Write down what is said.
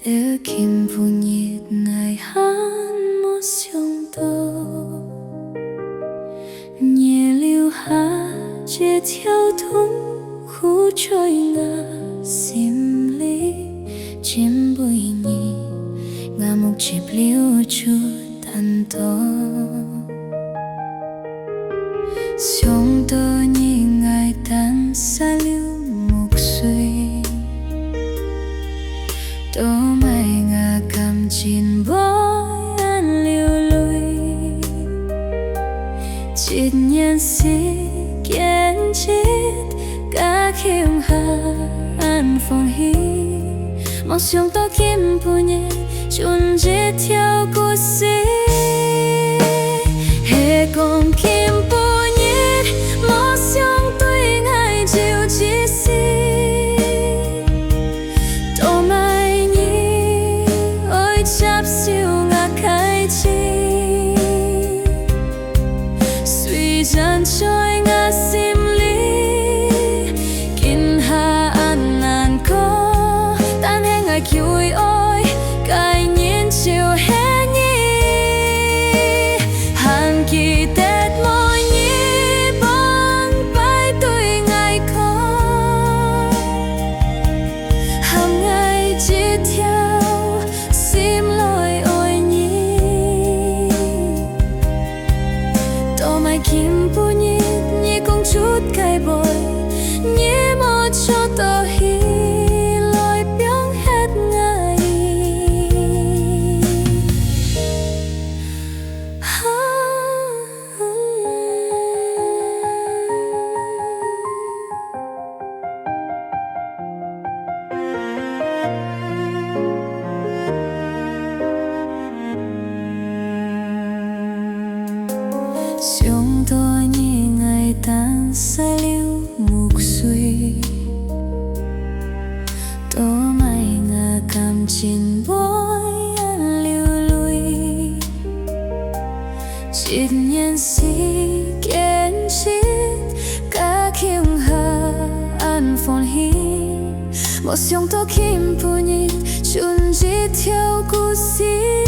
Để kim phụ nhiệt ngày hắn một sông tơ nhẹ liêu hạ chia theo thúng khu trôi ngà xiêm ly chim bụi nhì ngà một chịp liêu chu tan to sông tơ nhì ngày tan xa liêu mục suy tô mày ngà cầm chín bói ăn liêu lùi chít nhân sĩ kiến chít cả khiêm hà ăn phong hi mong xuống to kim bù nhẹ chun chít theo cô sĩ hệ cùng kim bù nhẹ mong xuống tôi ngày chiều chỉ si chắp siêu ngạc khai chi suy dần trôi ngã xiêm lý kinh hà an nàn có tan hè ngày kiui ôi cài nhiên chiều hè nhi hàng kỳ tết môi nhi bằng bay tôi ngày có hàng ngày chỉ theo xiêm lối ôi nhi tô mai kim bù nhị nhị cũng chút cay bồi nhị một cho tô hi lối biếng hết ngày xuống tôi như ngày tan xa liêu mục suy tô mày ngà cầm chín bói ăn liêu lùi chít nhân sĩ kiến chít cả khiêm hà ăn phong hi một xuống tô kim bù nhị chun chít theo cô sĩ